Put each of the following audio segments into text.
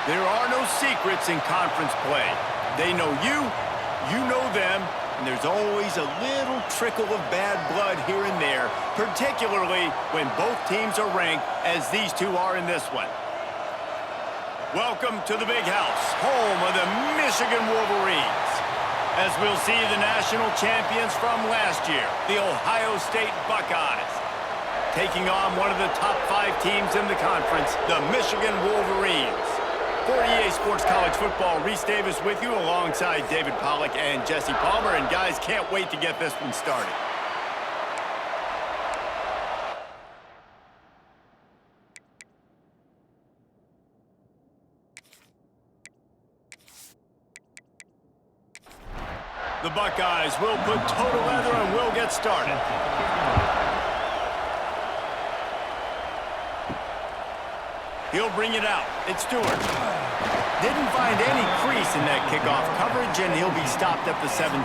There are no secrets in conference play. They know you, you know them, and there's always a little trickle of bad blood here and there, particularly when both teams are ranked, as these two are in this one. Welcome to the Big House, home of the Michigan Wolverines. As we'll see the national champions from last year, the Ohio State Buckeyes, taking on one of the top 5 teams in the conference, the Michigan Wolverines. For EA Sports College Football, Reese Davis with you alongside David Pollack and Jesse Palmer. And guys, can't wait to get this one started. The Buckeyes will put total leather and we'll get started. He'll bring it out. It's Stewart. Didn't find any crease in that kickoff coverage, and he'll be stopped at the 17.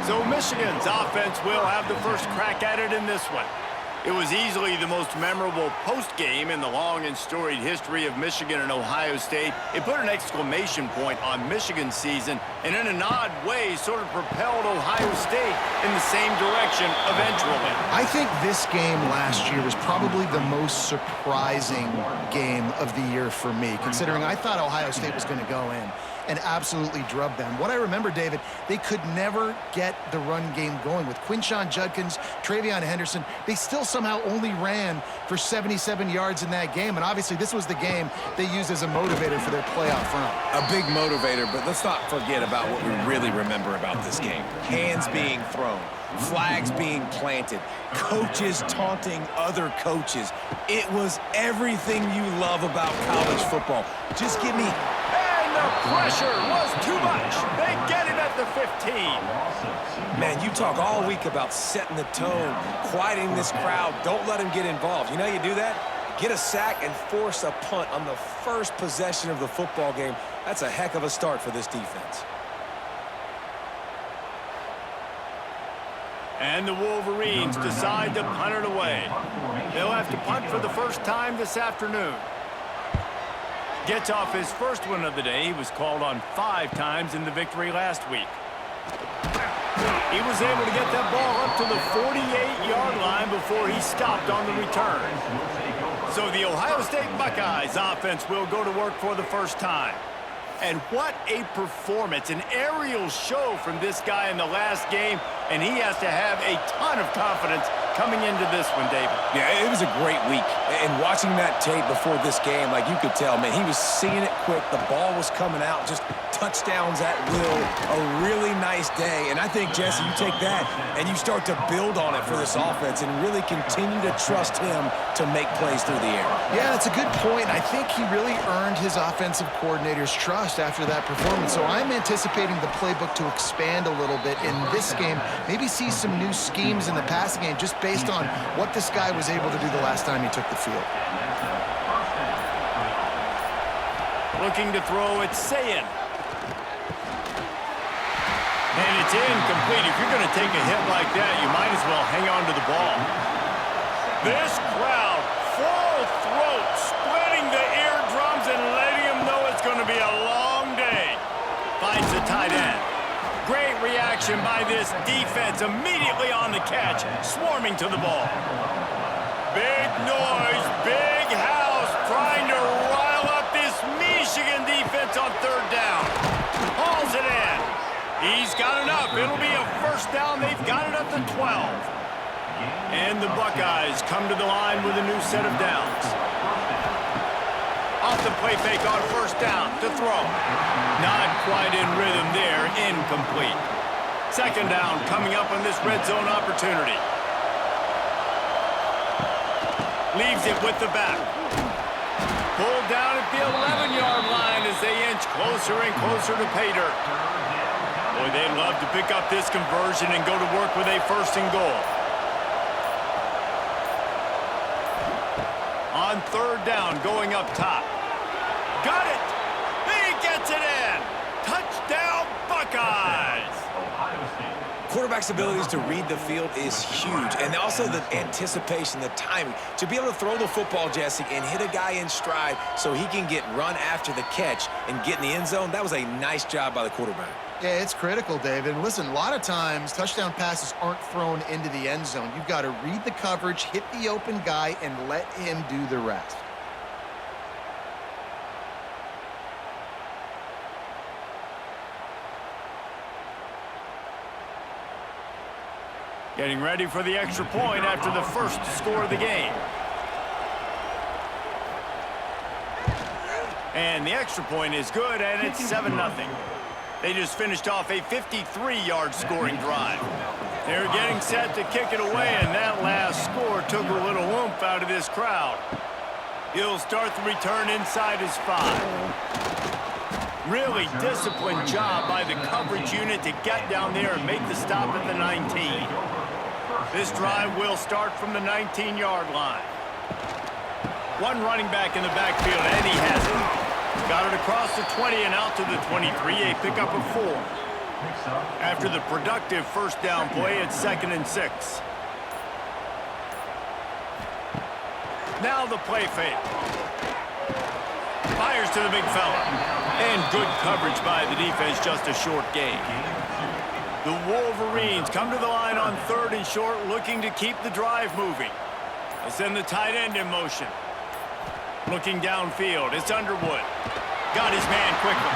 So Michigan's offense will have the first crack at it in this one. It was easily the most memorable post-game in the long and storied history of Michigan and Ohio State. It put an exclamation point on Michigan's season, and in an odd way sort of propelled Ohio State in the same direction eventually. I think this game last year was probably the most surprising game of the year for me, considering I thought Ohio State was going to go in and absolutely drub them. What I remember, David, they could never get the run game going. With Quinshon Judkins, Travion Henderson, they still somehow only ran for 77 yards in that game, and obviously this was the game they used as a motivator for their playoff run. A big motivator, but let's not forget about what we really remember about this game. Hands being thrown, flags being planted, coaches taunting other coaches. It was everything you love about college football. Just give me... The pressure was too much. They get it at the 15. Man, you talk all week about setting the tone, quieting this crowd. Don't let them get involved. You know how you do that? Get a sack and force a punt on the first possession of the football game. That's a heck of a start for this defense. And the Wolverines decide to punt it away. They'll have to punt for the first time this afternoon. Gets off his first one of the day. He was called on 5 times in the victory last week. He was able to get that ball up to the 48-yard line before he stopped on the return. So the Ohio State Buckeyes offense will go to work for the first time. And what a performance, an aerial show from this guy in the last game, and he has to have a ton of confidence coming into this one, David. Yeah, it was a great week. And watching that tape before this game, like you could tell, man, he was seeing it quick. The ball was coming out, just touchdowns at will. A really nice day. And I think, Jesse, you take that and you start to build on it for this offense and really continue to trust him to make plays through the air. Yeah, that's a good point. I think he really earned his offensive coordinator's trust after that performance. So I'm anticipating the playbook to expand a little bit in this game. Maybe see some new schemes in the passing game just based on what this guy was able to do the last time he took the field. Looking to throw, it's Sayin. And it's incomplete. If you're going to take a hit like that, you might as well hang on to the ball. This crowd, full throat, splitting the eardrums and letting them know it's going to be a long day. Finds the tight end. Great reaction by this defense, immediately on the catch, swarming to the ball. Big noise, big house, trying to rile up this Michigan defense on 3rd down. Hauls it in. He's got enough. It'll be a first down. They've got it at the 12. And the Buckeyes come to the line with a new set of downs. Off the play fake on 1st down to throw. Not quite in rhythm there, incomplete. 2nd down coming up on this red zone opportunity. Leaves it with the back. Pulled down at the 11-yard line as they inch closer and closer to pay dirt. Boy, they'd love to pick up this conversion and go to work with a 1st and goal. On 3rd down, going up top. Got it! He gets it in! Touchdown, Buckeyes! quarterback's abilities to read the field is huge, and also the anticipation, the timing. To be able to throw the football, Jesse, and hit a guy in stride so he can get run after the catch and get in the end zone, that was a nice job by the quarterback. Yeah, it's critical, David. And listen, a lot of times touchdown passes aren't thrown into the end zone. You've got to read the coverage, hit the open guy, and let him do the rest. Getting ready for the extra point after the first score of the game. And the extra point is good, and it's 7-0. They just finished off a 53-yard scoring drive. They're getting set to kick it away, and that last score took a little oomph out of this crowd. He'll start the return inside his 5. Really disciplined job by the coverage unit to get down there and make the stop at the 19. This drive will start from the 19-yard line. One running back in the backfield, and he has it. Got it across the 20 and out to the 23, a pickup of 4. After the productive first down play, it's 2nd and 6. Now the play fake. Fires to the big fella. And good coverage by the defense, just a short gain. The Wolverines come to the line on 3rd and short, looking to keep the drive moving. They send the tight end in motion. Looking downfield, it's Underwood. Got his man quickly.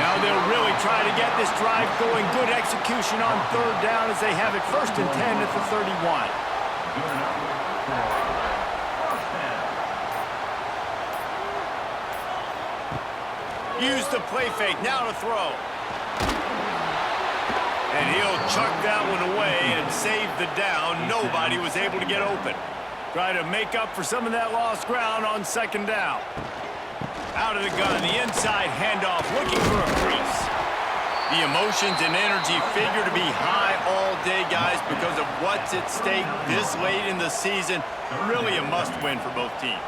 Now they'll really try to get this drive going. Good execution on 3rd down as they have it 1st and 10 at the 31. Use the play fake, now to throw. And he'll chuck that one away and save the down. Nobody was able to get open. Try to make up for some of that lost ground on 2nd down. Out of the gun, the inside handoff, looking for a crease. The emotions and energy figure to be high all day, guys, because of what's at stake this late in the season. Really a must-win for both teams.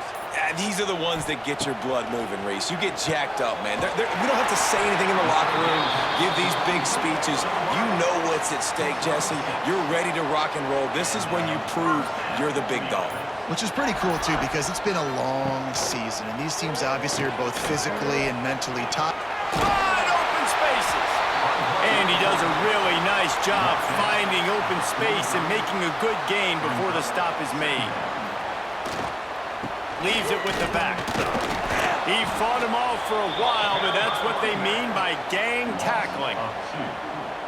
These are the ones that get your blood moving, Reese. You get jacked up, man. We don't have to say anything in the locker room, give these big speeches. You know what's at stake, Jesse. You're ready to rock and roll. This is when you prove you're the big dog. Which is pretty cool, too, because it's been a long season, and these teams obviously are both physically and mentally top. Wide open spaces. And he does a really nice job finding open space and making a good gain before the stop is made. Leaves it with the back. He fought him off for a while, but that's what they mean by gang tackling.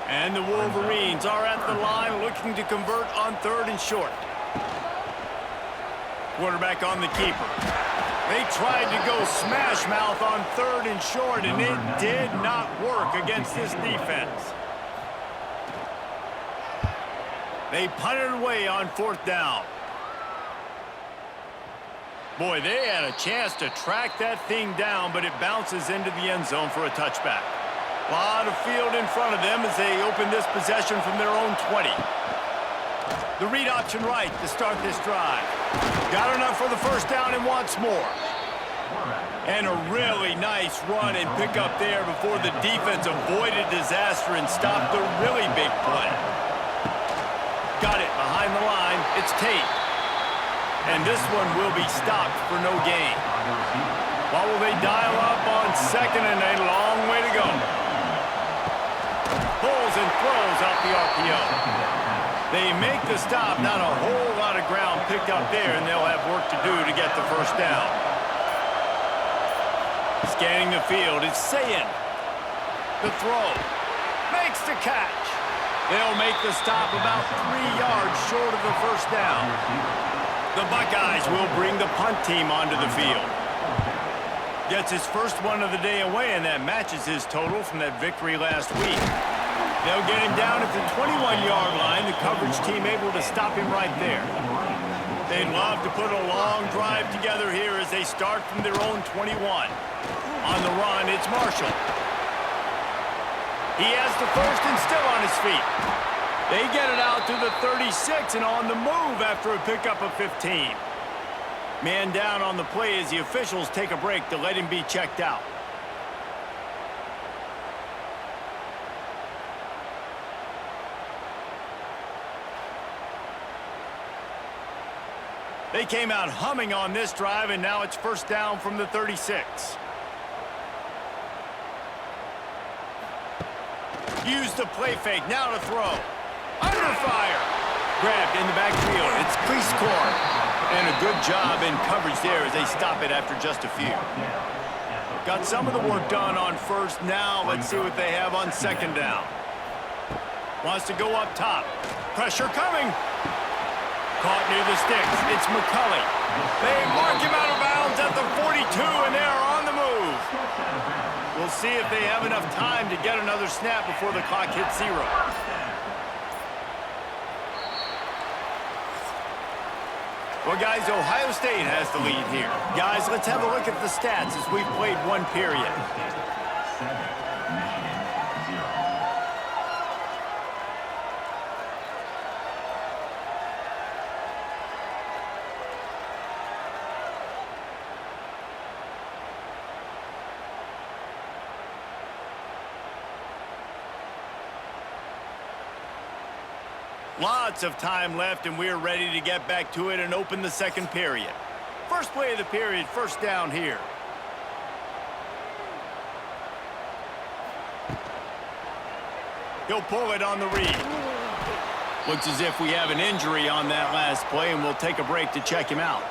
And the Wolverines are at the line looking to convert on 3rd and short. Quarterback on the keeper. They tried to go smash mouth on 3rd and short, and it did not work against this defense. They punted away on 4th down. Boy, they had a chance to track that thing down, but it bounces into the end zone for a touchback. A lot of field in front of them as they open this possession from their own 20. The read option right to start this drive. Got enough for the first down and wants more. And a really nice run and pick up there before the defense avoided disaster and stopped the really big play. Got it behind the line. It's Tate. And this one will be stopped for no gain. What will they dial up on 2nd and a long way to go? Pulls and throws out the RPO. They make the stop, not a whole lot of ground picked up there, and they'll have work to do to get the first down. Scanning the field, it's Sayin. The throw. Makes the catch. They'll make the stop about 3 yards short of the first down. The Buckeyes will bring the punt team onto the field. Gets his first one of the day away, and that matches his total from that victory last week. They'll get him down at the 21-yard line. The coverage team able to stop him right there. They'd love to put a long drive together here as they start from their own 21. On the run, it's Marshall. He has the first and still on his feet. They get it out to the 36 and on the move after a pickup of 15. Man down on the play as the officials take a break to let him be checked out. They came out humming on this drive, and now it's first down from the 36. Use the play fake, now to throw. Under fire. Grabbed in the backfield. It's crease court. And a good job in coverage there as they stop it after just a few. Got some of the work done on first. Now let's see what they have on second down. Wants to go up top. Pressure coming. Caught near the sticks. It's McCulley. They mark him out of bounds at the 42, and they are on the move. We'll see if they have enough time to get another snap before the clock hits 0. Well, guys, Ohio State has the lead here. Guys, let's have a look at the stats as we've played one period. Lots of time left, and we're ready to get back to it and open the second period. First play of the period, first down here. He'll pull it on the read. Looks as if we have an injury on that last play, and we'll take a break to check him out.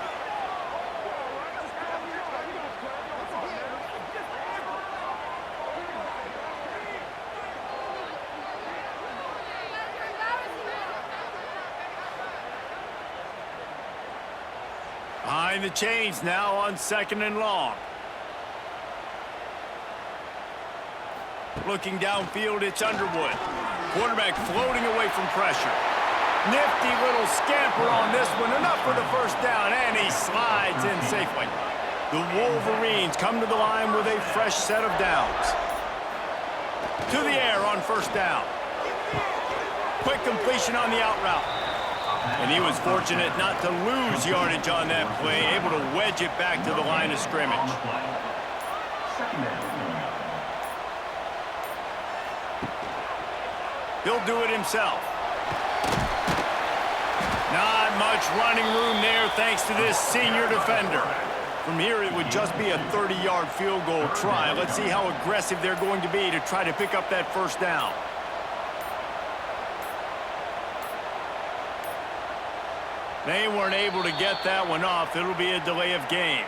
Behind the chains now on second and long. Looking downfield, it's Underwood. Quarterback floating away from pressure. Nifty little scamper on this one. Enough for the first down, and he slides in safely. The Wolverines come to the line with a fresh set of downs. To the air on first down. Quick completion on the out route. And he was fortunate not to lose yardage on that play, able to wedge it back to the line of scrimmage. He'll do it himself. Not much running room there thanks to this senior defender. From here, it would just be a 30-yard field goal try. Let's see how aggressive they're going to be to try to pick up that first down. They weren't able to get that one off. It'll be a delay of game.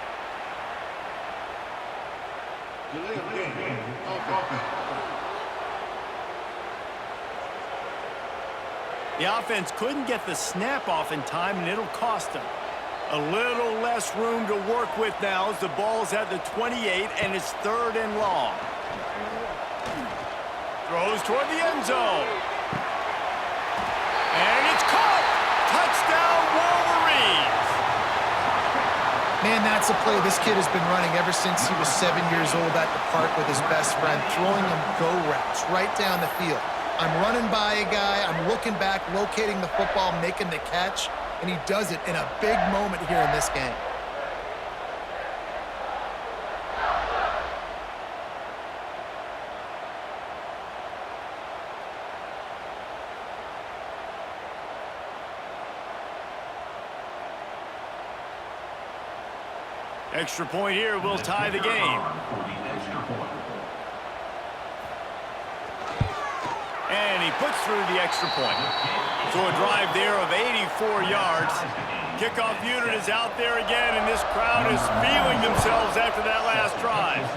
The offense couldn't get the snap off in time, and it'll cost them. A little less room to work with now as the ball's at the 28, and it's third and long. Throws toward the end zone. And it's caught! Touchdown, Wolverines! Man, that's a play this kid has been running ever since he was 7 years old at the park with his best friend, throwing him go routes right down the field. I'm running by a guy, I'm looking back, locating the football, making the catch, and he does it in a big moment here in this game. Extra point here will tie the game. And he puts through the extra point. So a drive there of 84 yards. Kickoff unit is out there again, and this crowd is feeling themselves after that last drive.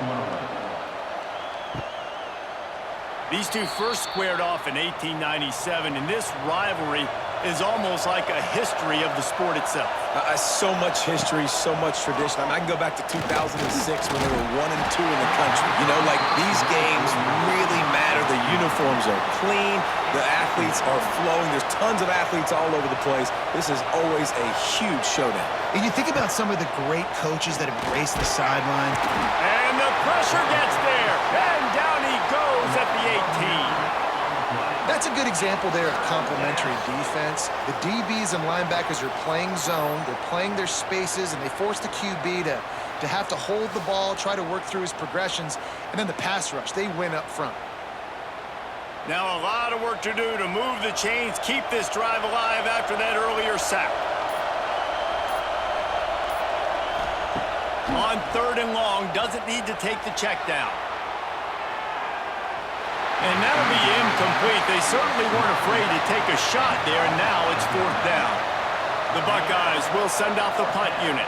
These two first squared off in 1897, and this rivalry is almost like a history of the sport itself. So much history, so much tradition. I can go back to 2006 when they were 1-2 in the country. You know, like, these games really matter. The uniforms are clean. The athletes are flowing. There's tons of athletes all over the place. This is always a huge showdown. And you think about some of the great coaches that have graced the sideline. And the pressure gets there. And down he goes at the 18. That's a good example there of complementary defense. The DBs and linebackers are playing zone, they're playing their spaces, and they force the QB to have to hold the ball, try to work through his progressions, and then the pass rush, they win up front. Now a lot of work to do to move the chains, keep this drive alive after that earlier sack. On 3rd and long, doesn't need to take the check down. And that'll be incomplete. They certainly weren't afraid to take a shot there, and now it's 4th down. The Buckeyes will send out the punt unit.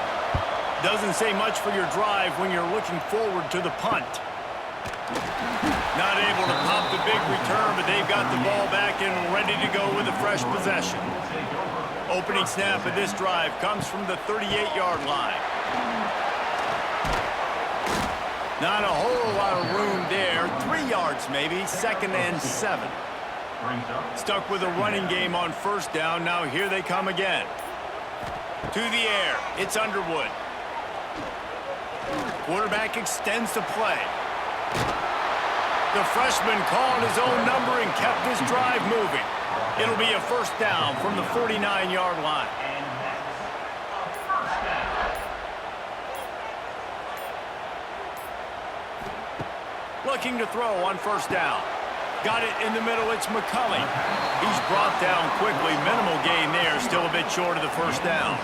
Doesn't say much for your drive when you're looking forward to the punt. Not able to pop the big return, but they've got the ball back and ready to go with a fresh possession. Opening snap of this drive comes from the 38-yard line. Not a whole lot of room there. 3 yards maybe, 2nd and 7. Stuck with a running game on 1st down. Now here they come again. To the air. It's Underwood. Quarterback extends the play. The freshman called his own number and kept his drive moving. It'll be a 1st down from the 49-yard line. Looking to throw on 1st down. Got it in the middle. It's McCulley. He's brought down quickly. Minimal gain there. Still a bit short of the 1st down.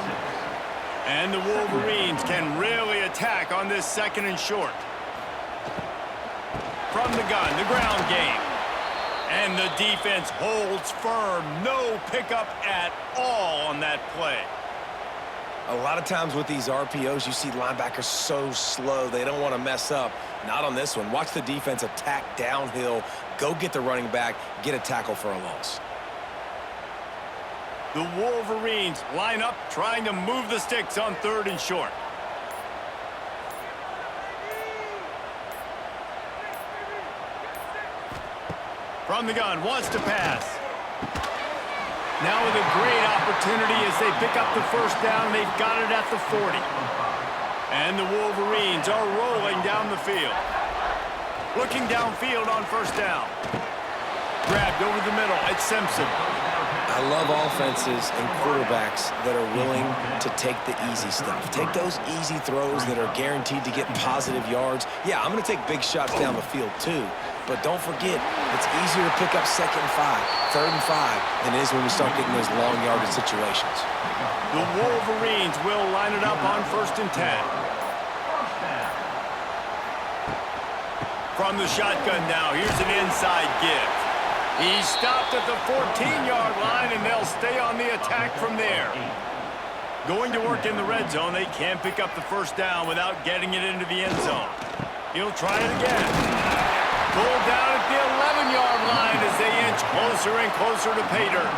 And the Wolverines can really attack on this 2nd and short. From the gun, the ground game. And the defense holds firm. No pickup at all on that play. A lot of times with these RPOs, you see linebackers so slow, they don't want to mess up. Not on this one. Watch the defense attack downhill, go get the running back, get a tackle for a loss. The Wolverines line up, trying to move the sticks on 3rd and short. From the gun, wants to pass. Now with a great opportunity as they pick up the 1st down. They've got it at the 40. And the Wolverines are rolling down the field. Looking downfield on 1st down. Grabbed over the middle. It's Simpson. I love offenses and quarterbacks that are willing to take the easy stuff. Take those easy throws that are guaranteed to get positive yards. Yeah, I'm going to take big shots down the field too. But don't forget, it's easier to pick up 2nd and 5, 3rd and 5 than it is when we start getting those long yardage situations. The Wolverines will line it up on 1st and 10. From the shotgun now, here's an inside give. He's stopped at the 14-yard line, and they'll stay on the attack from there. Going to work in the red zone, they can't pick up the 1st down without getting it into the end zone. He'll try it again. Pulled down at the 11-yard line as they inch closer and closer to pay dirt.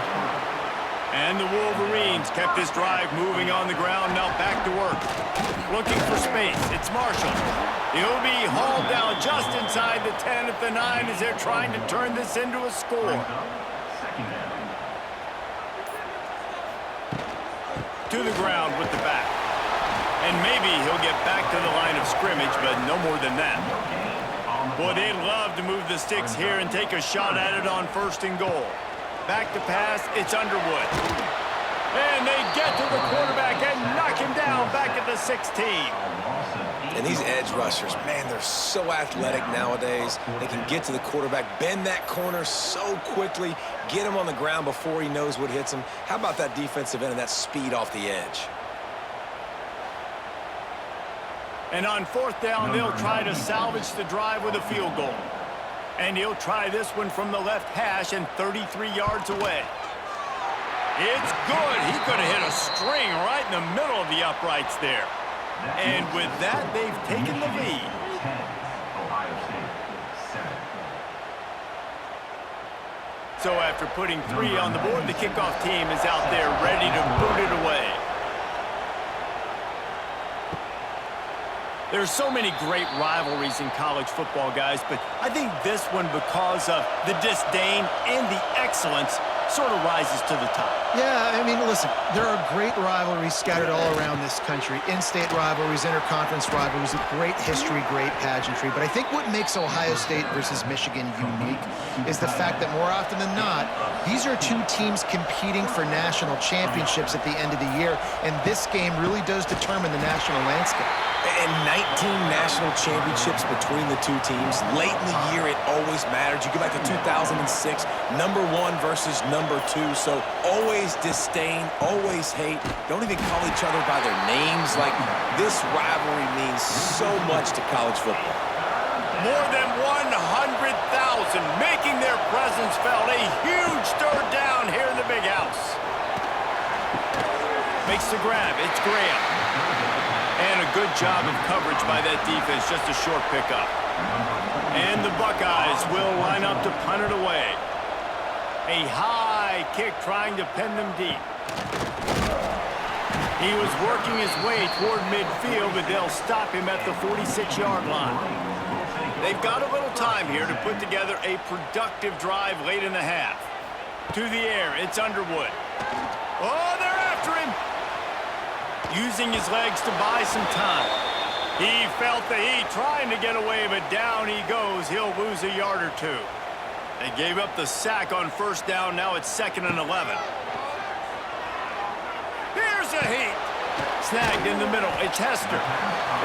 And the Wolverines kept this drive moving on the ground, now back to work. Looking for space, it's Marshall. He'll be hauled down just inside the 10 at the 9 as they're trying to turn this into a score. To the ground with the back. And maybe he'll get back to the line of scrimmage, but no more than that. Boy, they'd love to move the sticks here and take a shot at it on 1st and goal. Back to pass, it's Underwood. And they get to the quarterback and knock him down back at the 16. And these edge rushers, man, they're so athletic nowadays. They can get to the quarterback, bend that corner so quickly, get him on the ground before he knows what hits him. How about that defensive end and that speed off the edge? And on 4th down, they'll try to salvage the drive with a field goal. And he'll try this one from the left hash and 33 yards away. It's good. He could have hit a string right in the middle of the uprights there. And with that, they've taken the lead. So after putting 3 on the board, the kickoff team is out there ready to boot it away. There's so many great rivalries in college football, guys, but I think this one, because of the disdain and the excellence, sort of rises to the top. Yeah, I mean, listen, there are great rivalries scattered all around this country. In-state rivalries, interconference rivalries, great history, great pageantry. But I think what makes Ohio State versus Michigan unique is the fact that more often than not, these are 2 teams competing for national championships at the end of the year, and this game really does determine the national landscape. And 19 national championships between the two teams. Late in the year, it always mattered. You go back to 2006, number 1 versus number 2. So always disdain, always hate. Don't even call each other by their names. Like, this rivalry means so much to college football. More than 100,000 making their presence felt. A huge third down here in the big house. Makes the grab. It's Graham. And a good job of coverage by that defense. Just a short pickup. And the Buckeyes will line up to punt it away. A high kick trying to pin them deep. He was working his way toward midfield, but they'll stop him at the 46-yard line. They've got a little time here to put together a productive drive late in the half. To the air, it's Underwood. Oh, they're after him! Using his legs to buy some time. He felt the heat trying to get away, but down he goes. He'll lose a yard or two. They gave up the sack on first down. Now it's 2nd and 11. Here's a heat. Snagged in the middle. It's Hester.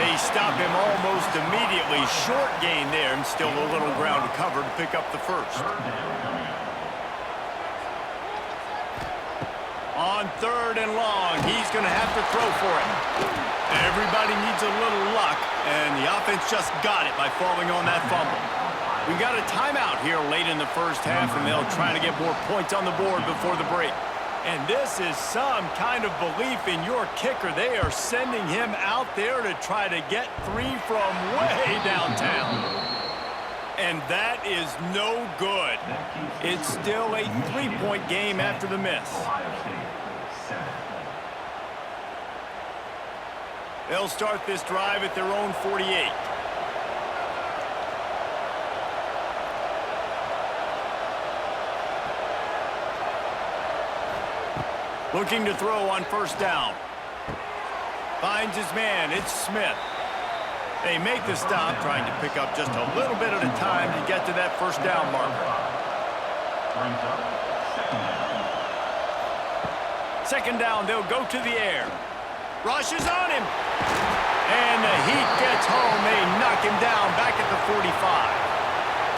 They stop him almost immediately. Short gain there, and still a little ground to cover to pick up the first. On 3rd and long, he's going to have to throw for it. Everybody needs a little luck, and the offense just got it by falling on that fumble. We got a timeout here late in the first half, and they'll try to get more points on the board before the break. And this is some kind of belief in your kicker. They are sending him out there to try to get 3 from way downtown. And that is no good. It's still a 3-point game after the miss. They'll start this drive at their own 48. Looking to throw on first down. Finds his man. It's Smith. They make the stop, trying to pick up just a little bit at a time to get to that first down marker. Second down, they'll go to the air. Rush is on him. And the heat gets home. They knock him down back at the 45.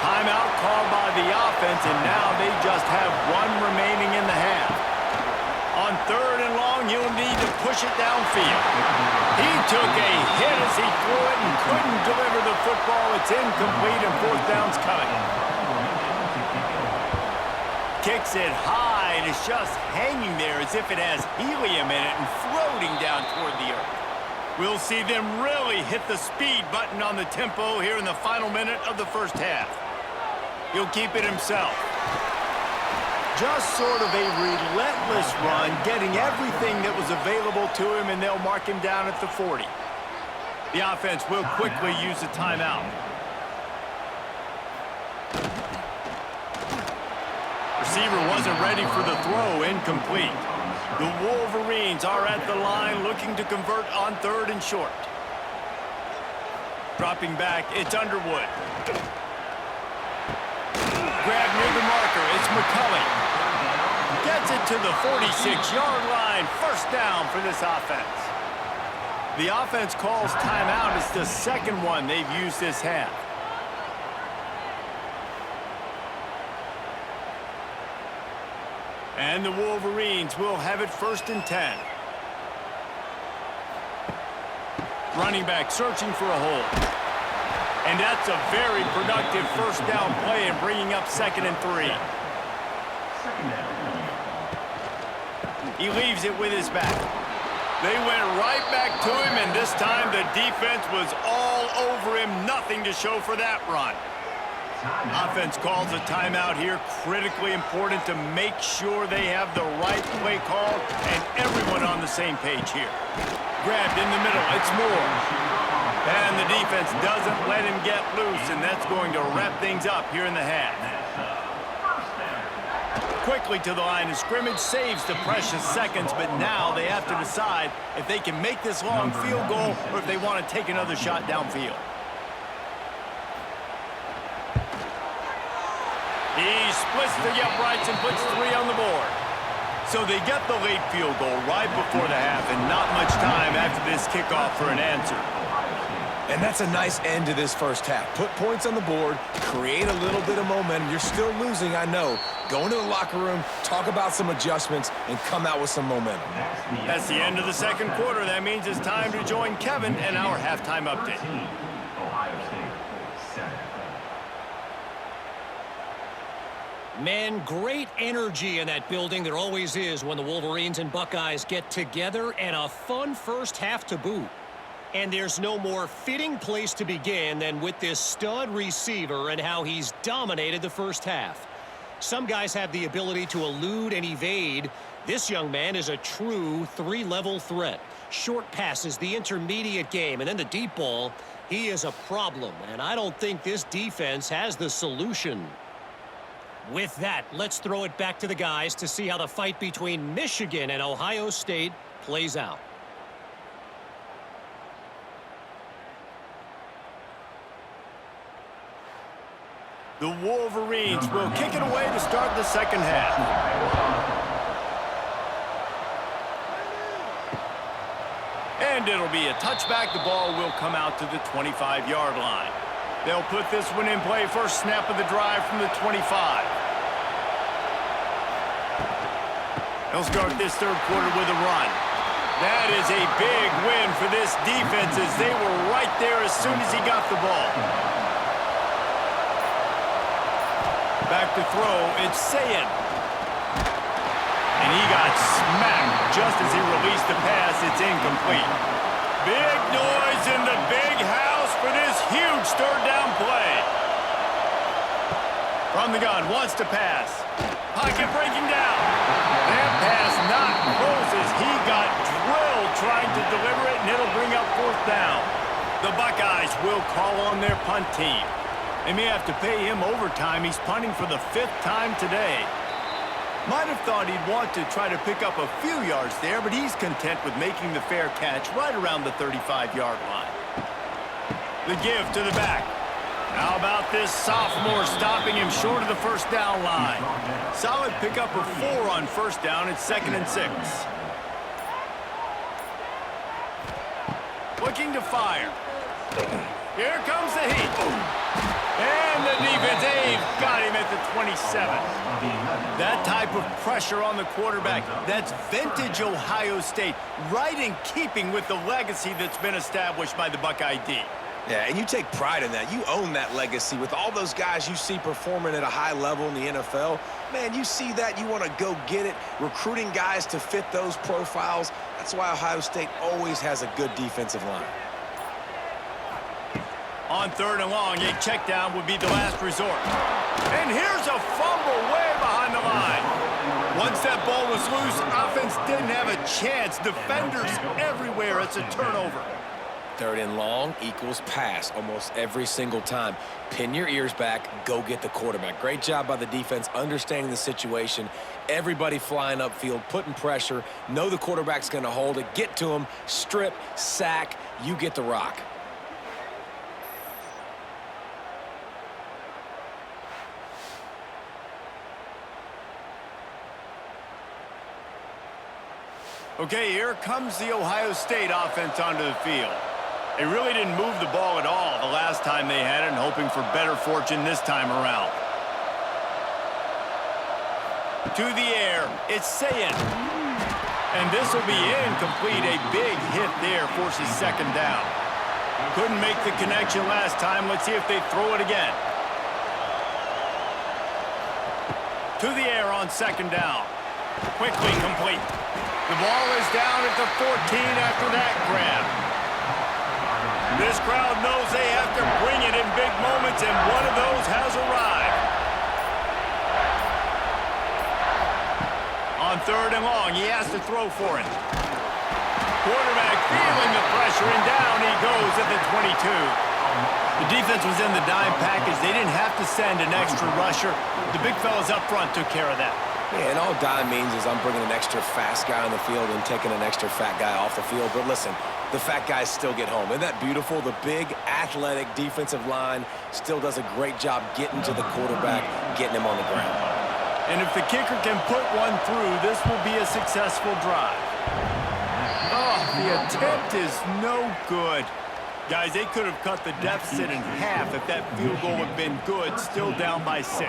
Timeout called by the offense, and now they just have 1 remaining in the half. On 3rd and long, he'll need to push it downfield. He took a hit as he threw it and couldn't deliver the football. It's incomplete, and 4th down's coming. Kicks it high, and it's just hanging there as if it has helium in it and floating down toward the earth. We'll see them really hit the speed button on the tempo here in the final minute of the first half. He'll keep it himself. Just sort of a relentless run, getting everything that was available to him, and they'll mark him down at the 40. The offense will quickly use a timeout. Receiver wasn't ready for the throw, incomplete. The Wolverines are at the line looking to convert on 3rd and short. Dropping back, it's Underwood. Grab near the marker, it's McCulley. Gets it to the 46-yard line. First down for this offense. The offense calls timeout. It's the 2nd one they've used this half. And the Wolverines will have it 1st and 10. Running back searching for a hole. And that's a very productive first down play and bringing up 2nd and 3. He leaves it with his back. They went right back to him, and this time the defense was all over him. Nothing to show for that run. Offense calls a timeout here. Critically important to make sure they have the right play call and everyone on the same page here. Grabbed in the middle. It's Moore. And the defense doesn't let him get loose, and that's going to wrap things up here in the half. Quickly to the line of scrimmage, saves the precious seconds, but now they have to decide if they can make this long field goal or if they want to take another shot downfield. He splits the uprights and puts 3 on the board. So they get the late field goal right before the half, and not much time after this kickoff for an answer. And that's a nice end to this first half. Put points on the board, create a little bit of momentum. You're still losing, I know. Go into the locker room, talk about some adjustments, and come out with some momentum. That's the end of the second quarter. That means it's time to join Kevin and our halftime update. Man, great energy in that building. There always is when the Wolverines and Buckeyes get together, and a fun first half to boot. And there's no more fitting place to begin than with this stud receiver and how he's dominated the first half. Some guys have the ability to elude and evade. This young man is a true three-level threat. Short passes, the intermediate game, and then the deep ball. He is a problem, and I don't think this defense has the solution. With that, let's throw it back to the guys to see how the fight between Michigan and Ohio State plays out. The Wolverines will kick it away to start the second half. And it'll be a touchback. The ball will come out to the 25-yard line. They'll put this one in play. First snap of the drive from the 25. They'll start this third quarter with a run. That is a big win for this defense as they were right there as soon as he got the ball. Back to throw, it's Sayin. And he got smacked just as he released the pass. It's incomplete. Big noise in the big house for this huge third down play. From the gun, wants to pass. Pocket breaking down. That pass not closes. He got drilled trying to deliver it, and it'll bring up fourth down. The Buckeyes will call on their punt team. They may have to pay him overtime. He's punting for the 5th time today. Might have thought he'd want to try to pick up a few yards there, but he's content with making the fair catch right around the 35-yard line. The give to the back. How about this sophomore stopping him short of the first down line? Solid pickup of 4 on first down. It's 2nd and 6. Looking to fire. Here comes the heat. And the defense, got him at the 27. That type of pressure on the quarterback, that's vintage Ohio State, right in keeping with the legacy that's been established by the Buckeye D. Yeah, and you take pride in that. You own that legacy with all those guys you see performing at a high level in the NFL. Man, you see that, you want to go get it, recruiting guys to fit those profiles. That's why Ohio State always has a good defensive line. On 3rd and long, a check down would be the last resort. And here's a fumble way behind the line. Once that ball was loose, offense didn't have a chance. Defenders everywhere. It's a turnover. 3rd and long equals pass almost every single time. Pin your ears back, go get the quarterback. Great job by the defense understanding the situation. Everybody flying upfield, putting pressure. Know the quarterback's going to hold it. Get to him, strip, sack. You get the rock. Okay, here comes the Ohio State offense onto the field. They really didn't move the ball at all the last time they had it, and hoping for better fortune this time around. To the air, it's Sayin. And this will be incomplete. A big hit there forces 2nd down. Couldn't make the connection last time. Let's see if they throw it again. To the air on 2nd down. Quickly complete. The ball is down at the 14 after that grab. This crowd knows they have to bring it in big moments, and one of those has arrived. On 3rd and long, he has to throw for it. Quarterback feeling the pressure, and down he goes at the 22. The defense was in the dime package. They didn't have to send an extra rusher. The big fellas up front took care of that. Yeah, and all dime means is I'm bringing an extra fast guy on the field and taking an extra fat guy off the field. But listen, the fat guys still get home. Isn't that beautiful? The big, athletic defensive line still does a great job getting to the quarterback, getting him on the ground. And if the kicker can put one through, this will be a successful drive. Oh, the attempt is no good. Guys, they could have cut the deficit in half if that field goal had been good, still down by 6.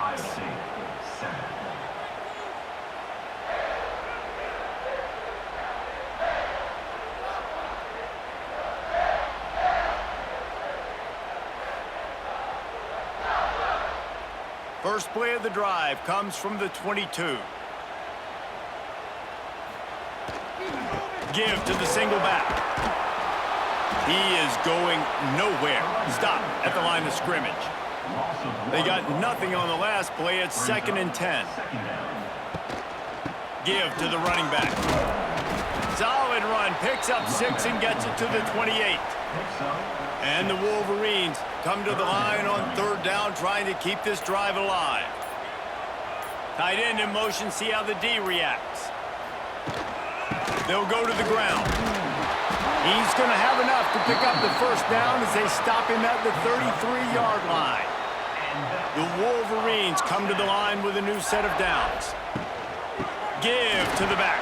First play of the drive comes from the 22. Give to the single back. He is going nowhere. Stop at the line of scrimmage. They got nothing on the last play. It's 2nd and 10. Give to the running back. Solid run. Picks up 6 and gets it to the 28. And the Wolverines come to the line on 3rd down, trying to keep this drive alive. Tight end in motion. See how the D reacts. They'll go to the ground. He's going to have enough to pick up the 1st down as they stop him at the 33-yard line. The Wolverines come to the line with a new set of downs. Give to the back.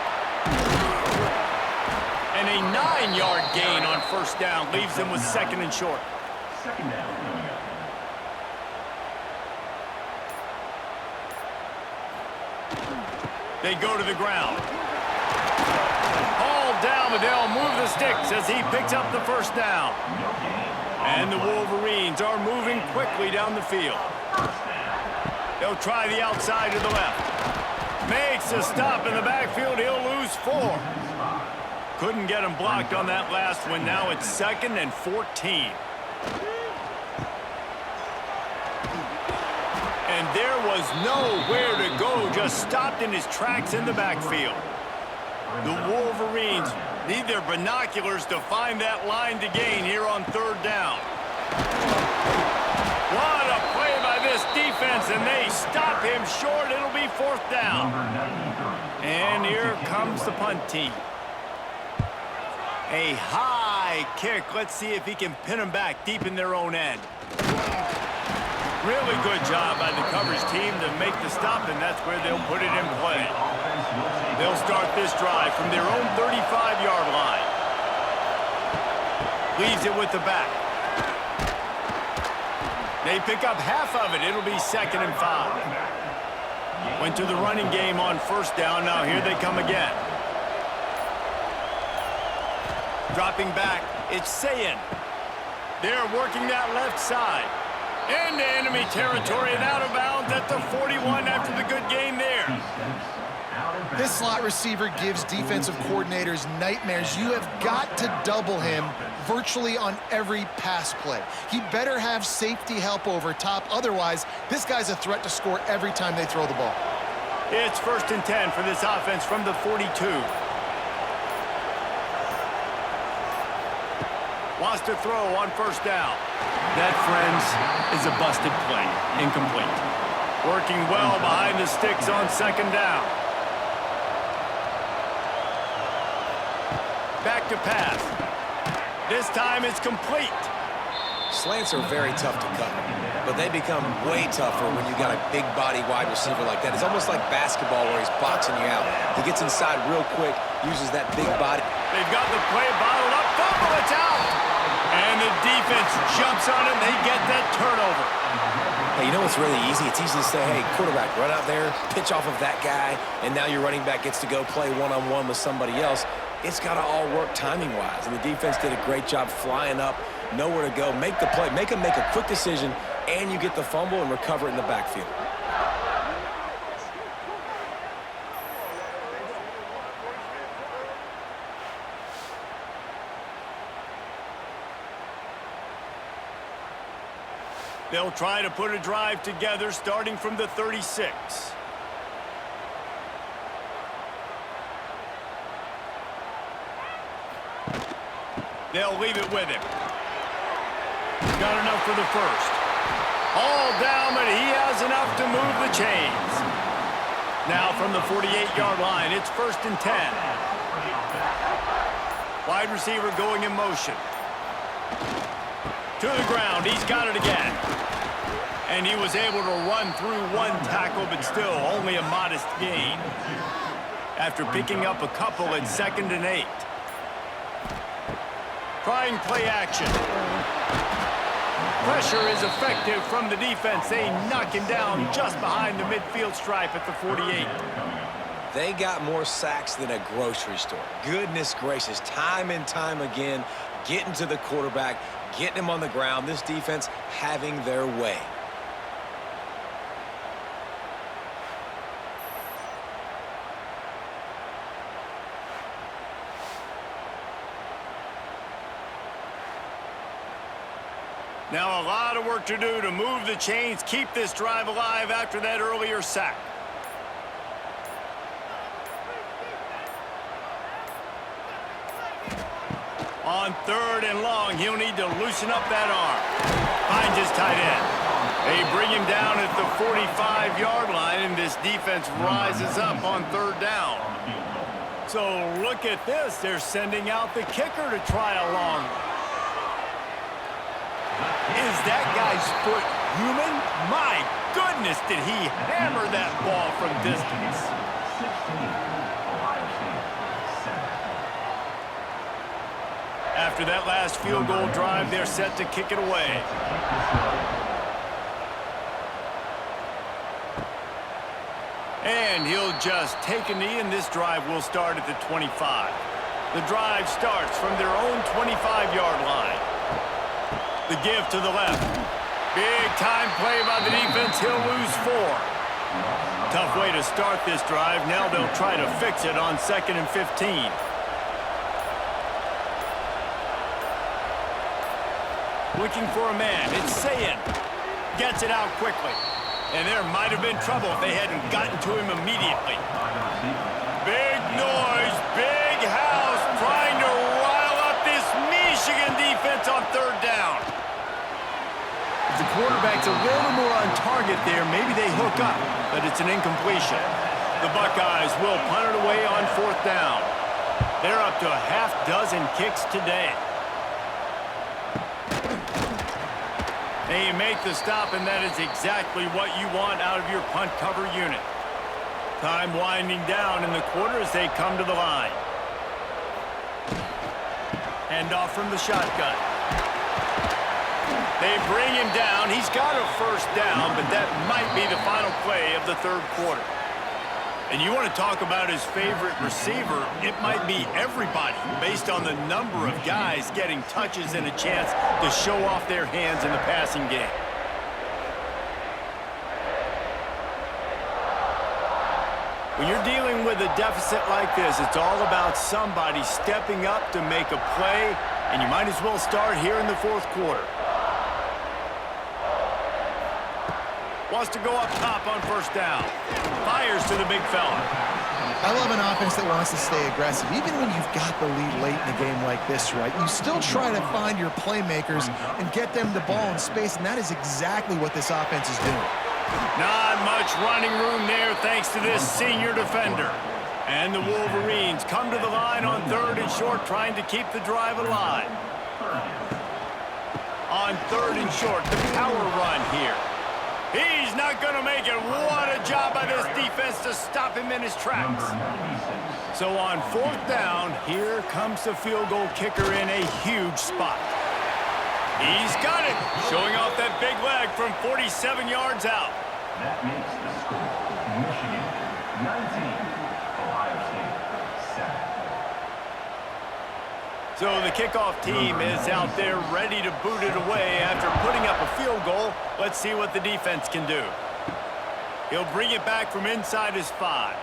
And a 9-yard gain on 1st down leaves them with 2nd and short. They go to the ground. Hauled down, but they'll move the sticks as he picks up the 1st down. And the Wolverines are moving quickly down the field. They'll try the outside to the left. Makes a stop in the backfield. He'll lose 4. Couldn't get him blocked on that last one. Now it's 2nd and 14. And there was nowhere to go. Just stopped in his tracks in the backfield. The Wolverines need their binoculars to find that line to gain here on 3rd down. What a play by this defense, and they stop him short. It'll be 4th down. And here comes the punt team. A high kick. Let's see if he can pin them back deep in their own end. Really good job by the coverage team to make the stop, and that's where they'll put it in play. They'll start this drive from their own 35-yard line. Leaves it with the back. They pick up half of it. It'll be 2nd and 5. Went to the running game on 1st down. Now here they come again. Dropping back, it's Sayin. They're working that left side. Into enemy territory and out of bounds at the 41 after the good gain there. This slot receiver gives defensive coordinators nightmares. You have got to double him virtually on every pass play. He better have safety help over top. Otherwise, this guy's a threat to score every time they throw the ball. It's 1st and 10 for this offense from the 42. Wants to throw on 1st down. That, friends, is a busted play. Incomplete. Working well behind the sticks on 2nd down. Back to pass. This time it's complete. Slants are very tough to cut, but they become way tougher when you got a big body wide receiver like that. It's almost like basketball where he's boxing you out. He gets inside real quick, uses that big body. They've got the play bottled up. Fumble, it's out. And the defense jumps on him. They get that turnover. Hey, you know what's really easy? It's easy to say, hey, quarterback, run out there, pitch off of that guy, and now your running back gets to go play one-on-one with somebody else. It's got to all work timing-wise, and the defense did a great job flying up, nowhere to go, make the play, make a quick decision, and you get the fumble and recover it in the backfield. They'll try to put a drive together starting from the 36. They'll leave it with him. Got enough for the 1st. All down, but he has enough to move the chains. Now from the 48-yard line, it's 1st and 10. Wide receiver going in motion. To the ground, he's got it again. And he was able to run through one tackle, but still only a modest gain. After picking up a couple at 2nd and 8. Trying play action. Pressure is effective from the defense. They knock him down just behind the midfield stripe at the 48. They got more sacks than a grocery store. Goodness gracious, time and time again, getting to the quarterback, getting him on the ground. This defense having their way. Now a lot of work to do to move the chains, keep this drive alive after that earlier sack. On 3rd and long, he'll need to loosen up that arm. Finds his tight end. They bring him down at the 45-yard line, and this defense rises up on 3rd down. So look at this. They're sending out the kicker to try a long. Is that guy's foot human? My goodness, did he hammer that ball from distance. After that last field goal drive, they're set to kick it away. And he'll just take a knee, and this drive will start at the 25. The drive starts from their own 25-yard line. The give to the left. Big time play by the defense. He'll lose 4. Tough way to start this drive. Now they'll try to fix it on 2nd and 15. Looking for a man. It's Sayin. Gets it out quickly. And there might have been trouble if they hadn't gotten to him immediately. Big noise. Big house trying to rile up this Michigan defense on 3rd down. If the quarterback's a little more on target there, maybe they hook up, but it's an incompletion. The Buckeyes will punt it away on 4th down. They're up to a half-dozen kicks today. They make the stop, and that is exactly what you want out of your punt cover unit. Time winding down in the quarter as they come to the line. Hand off from the shotgun. They bring him down. He's got a 1st down, but that might be the final play of the 3rd quarter. And you want to talk about his favorite receiver, it might be everybody based on the number of guys getting touches and a chance to show off their hands in the passing game. When you're dealing with a deficit like this, it's all about somebody stepping up to make a play, and you might as well start here in the 4th quarter. Wants to go up top on 1st down. Fires to the big fella. I love an offense that wants to stay aggressive. Even when you've got the lead late in a game like this, right, you still try to find your playmakers and get them the ball in space, and that is exactly what this offense is doing. Not much running room there thanks to this senior defender. And the Wolverines come to the line on 3rd and short, trying to keep the drive alive. On 3rd and short, the power run here. He's not going to make it. What a job by this defense to stop him in his tracks. So on 4th down, here comes the field goal kicker in a huge spot. He's got it, showing off that big leg from 47 yards out. That makes the score Michigan 19, Ohio State 7. So the kickoff team is out there ready to boot it away after putting up a field goal. Let's see what the defense can do. He'll bring it back from inside his 5.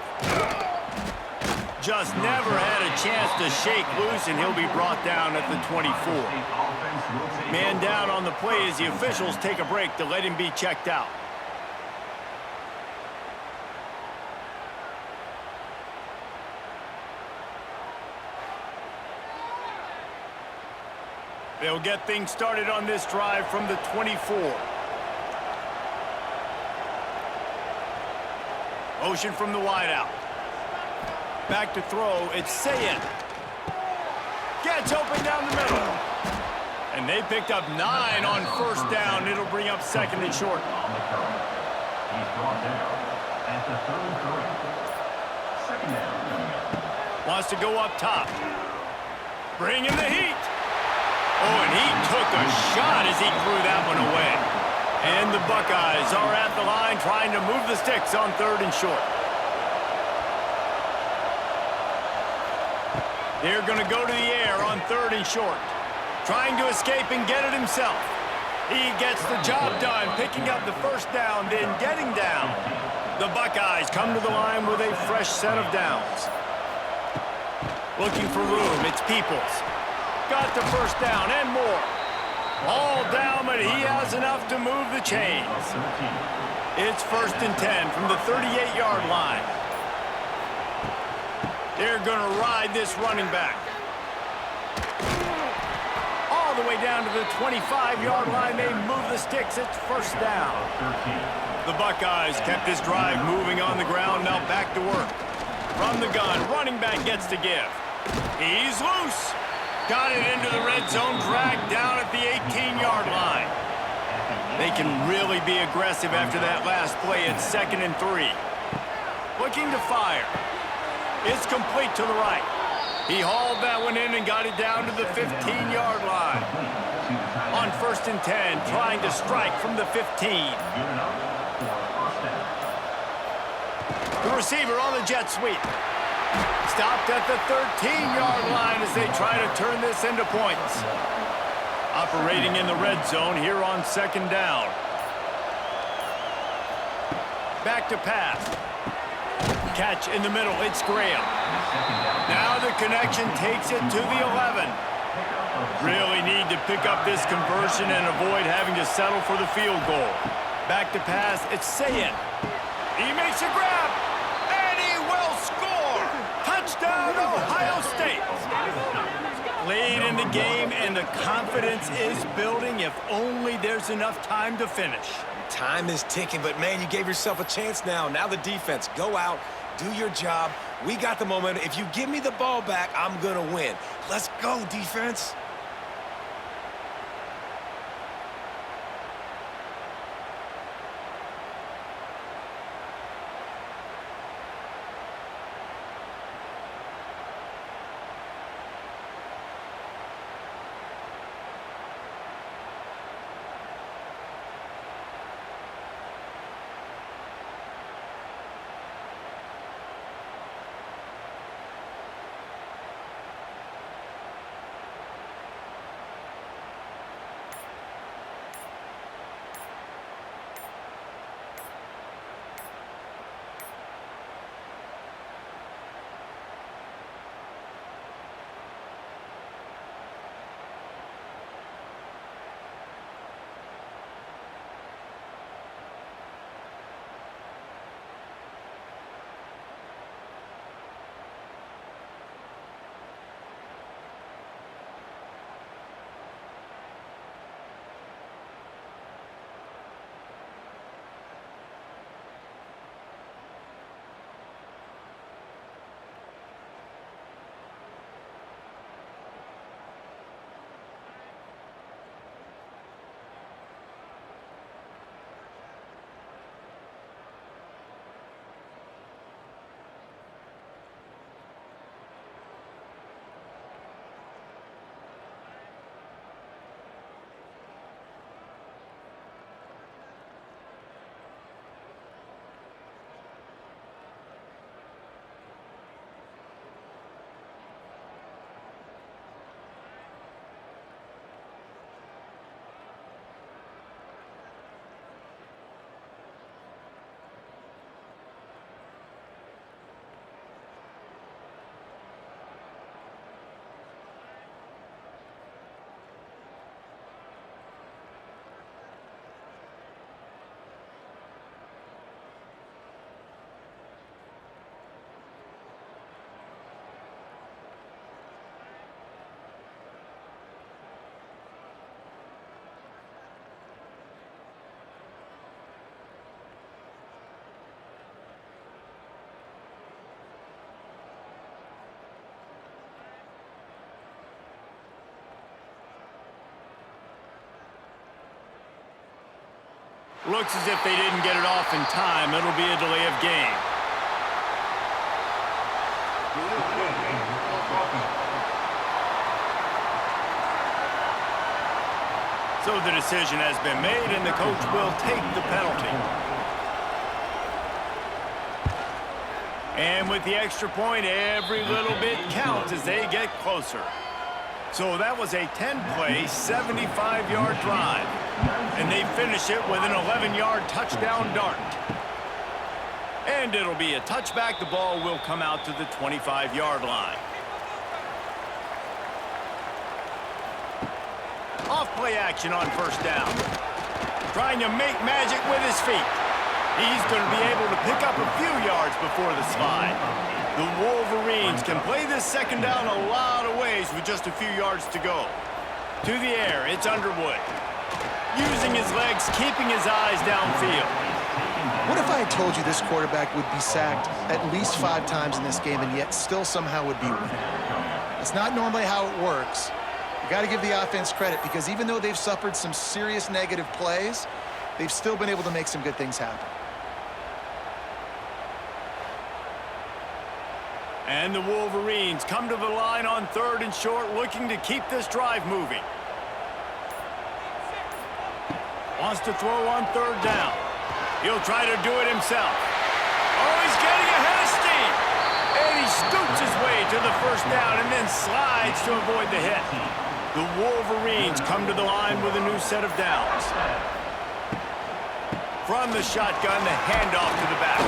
Just never had a chance to shake loose, and he'll be brought down at the 24. Man down on the play as the officials take a break to let him be checked out. They'll get things started on this drive from the 24. Motion from the wideout. Back to throw, it's Sayin. Gets open down the middle. And they picked up 9 on 1st down. It'll bring up 2nd and short. He's brought down at the 33. 2nd down. Wants to go up top. Bring in the heat. Oh, and he took a shot as he threw that one away. And the Buckeyes are at the line trying to move the sticks on 3rd and short. They're going to go to the air on 3rd and short. Trying to escape and get it himself. He gets the job done, picking up the first down, then getting down. The Buckeyes come to the line with a fresh set of downs. Looking for room, it's Peoples. Got the first down and more. All down, but he has enough to move the chains. It's 1st and 10 from the 38-yard line. They're going to ride this running back. All the way down to the 25-yard line. They move the sticks. It's 1st down. The Buckeyes kept this drive moving on the ground. Now back to work. From the gun, running back gets to give. He's loose. Got it into the red zone, dragged down at the 18-yard line. They can really be aggressive after that last play. It's 2nd and 3. Looking to fire. It's complete to the right. He hauled that one in and got it down to the 15-yard line. On 1st and 10, trying to strike from the 15. The receiver on the jet sweep. Stopped at the 13-yard line as they try to turn this into points. Operating in the red zone here on 2nd down. Back to pass. Catch in the middle, it's Graham. Now the connection takes it to the 11. Really need to pick up this conversion and avoid having to settle for the field goal. Back to pass, it's Sayin. He makes a grab, and he will score! Touchdown, Ohio State! Late in the game, and the confidence is building if only there's enough time to finish. Time is ticking, but, man, you gave yourself a chance now. Now the defense, go out, do your job. We got the momentum. If you give me the ball back, I'm going to win. Let's go, defense. Looks as if they didn't get it off in time. It'll be a delay of game. So the decision has been made, and the coach will take the penalty. And with the extra point, every little bit counts as they get closer. So that was a 10-play, 75-yard drive. And they finish it with an 11-yard touchdown dart. And it'll be a touchback. The ball will come out to the 25-yard line. Off-play action on first down. Trying to make magic with his feet. He's going to be able to pick up a few yards before the slide. The Wolverines can play this second down a lot of ways with just a few yards to go. To the air, it's Underwood. Using his legs, keeping his eyes downfield. What if I had told you this quarterback would be sacked at least 5 times in this game and yet still somehow would be winning? That's not normally how it works. You got to give the offense credit because even though they've suffered some serious negative plays, they've still been able to make some good things happen. And the Wolverines come to the line on 3rd and short, looking to keep this drive moving. Wants to throw on 3rd down. He'll try to do it himself. Oh, he's getting ahead of steam. And he scoots his way to the first down and then slides to avoid the hit. The Wolverines come to the line with a new set of downs. From the shotgun, the handoff to the back.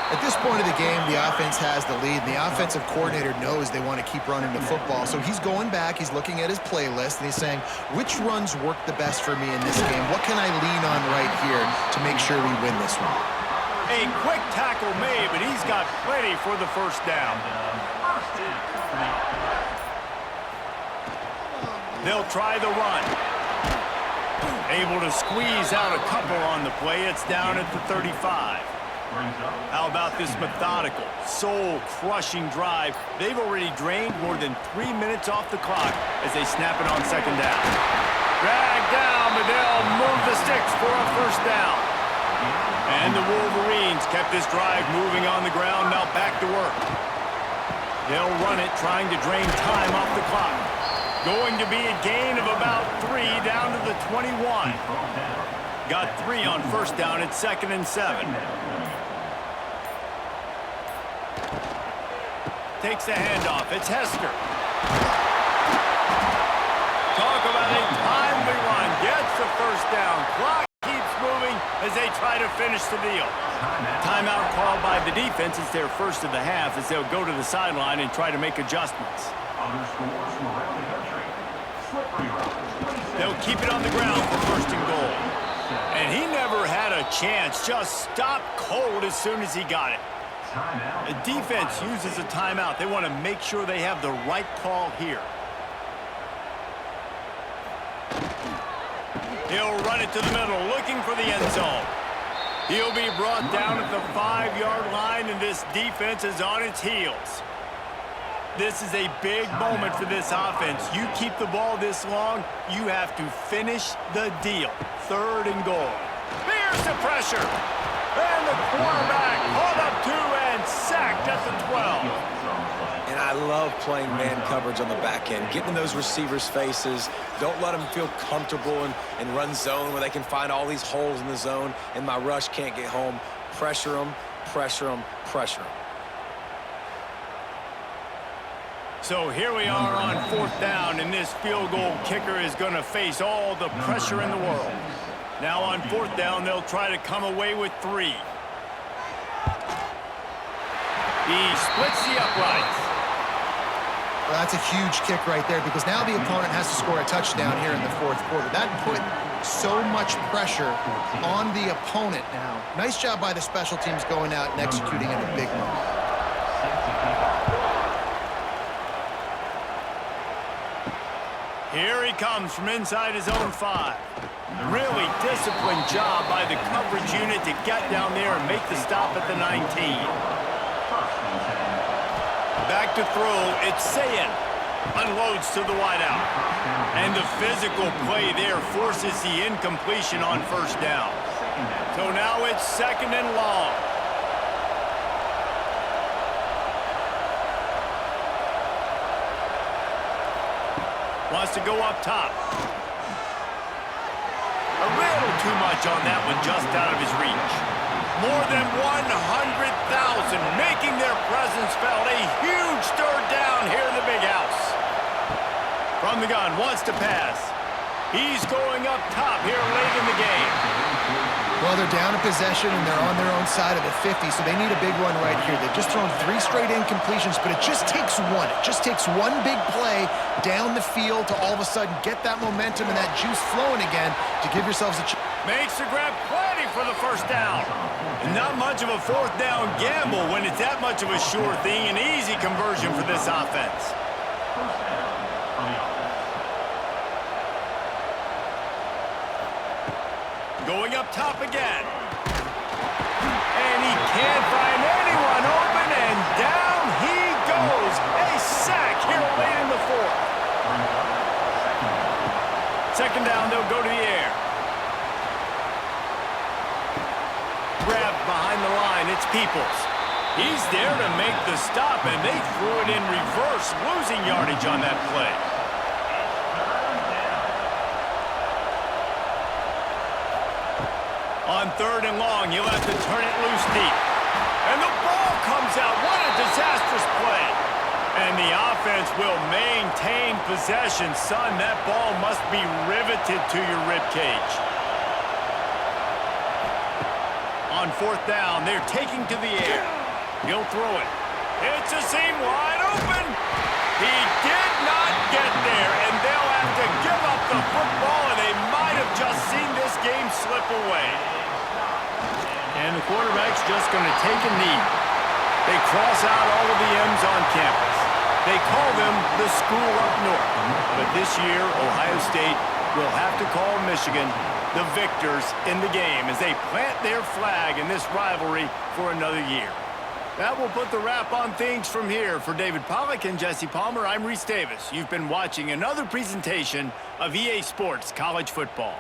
At this point of the game, the offense has the lead, and the offensive coordinator knows they want to keep running the football. So he's going back, he's looking at his playlist, and he's saying, which runs work the best for me in this game? What can I lean on right here to make sure we win this one? A quick tackle made, but he's got plenty for the first down. They'll try the run. Able to squeeze out a couple on the play. It's down at the 35. How about this methodical, soul-crushing drive? They've already drained more than 3 minutes off the clock as they snap it on second down. Dragged down, but they'll move the sticks for a first down. And the Wolverines kept this drive moving on the ground, now back to work. They'll run it, trying to drain time off the clock. Going to be a gain of about 3 down to the 21. Got 3 on first down at 2nd and 7. Takes the handoff. It's Hester. Talk about a timely run. Gets the first down. Clock keeps moving as they try to finish the deal. Timeout called by the defense. It's their first of the half as they'll go to the sideline and try to make adjustments. They'll keep it on the ground for 1st and goal. And he never had a chance. Just stopped cold as soon as he got it. The defense uses a timeout. They want to make sure they have the right call here. He'll run it to the middle, looking for the end zone. He'll be brought down at the 5-yard line, and this defense is on its heels. This is a big moment for this offense. You keep the ball this long, you have to finish the deal. 3rd and goal. Here's the pressure. And the quarterback hauled up 2 and sacked at the 12. And I love playing man coverage on the back end, getting in those receivers' faces. Don't let them feel comfortable and run zone where they can find all these holes in the zone and my rush can't get home. Pressure them, pressure them, pressure them. So here we are on 4th down, and this field goal kicker is going to face all the pressure in the world. Now on 4th down, they'll try to come away with 3. He splits the uprights. Well, that's a huge kick right there because now the opponent has to score a touchdown here in the 4th quarter. That put so much pressure on the opponent now. Nice job by the special teams going out and executing in a big moment. Here he comes from inside his own 5. Really disciplined job by the coverage unit to get down there and make the stop at the 19. Back to throw, it's Sayin. Unloads to the wideout. And the physical play there forces the incompletion on 1st down. So now it's 2nd and long. Wants to go up top. too much on that one, just out of his reach. More than 100,000 making their presence felt. A huge third down here in the big house. From the gun, wants to pass. He's going up top here late in the game. Well, they're down a possession, and they're on their own side of the 50, so they need a big run right here. They've just thrown 3 straight incompletions, but it just takes one. It just takes one big play down the field to all of a sudden get that momentum and that juice flowing again to give yourselves a chance. Makes the grab plenty for the first down. And not much of a fourth down gamble when it's that much of a sure thing. An easy conversion for this offense. First down for the offense. Going up top again. And he can't find anyone open, and down he goes. A sack here late in the fourth. Second down, they'll go to the air. Grabbed behind the line, it's Peoples. He's there to make the stop, and they threw it in reverse, losing yardage on that play. On third and long, you'll have to turn it loose deep. And the ball comes out. What a disastrous play. And the offense will maintain possession. Son, that ball must be riveted to your ribcage. On fourth down, they're taking to the air. He'll throw it. It's a seam wide open. He did not get there, and they'll have to give up the football, and they might have just seen this game slip away. And the quarterback's just going to take a knee. They cross out all of the M's on campus. They call them the school up north. But this year, Ohio State will have to call Michigan the victors in the game as they plant their flag in this rivalry for another year. That will put the wrap on things from here. For David Pollack and Jesse Palmer, I'm Reese Davis. You've been watching another presentation of EA Sports College Football.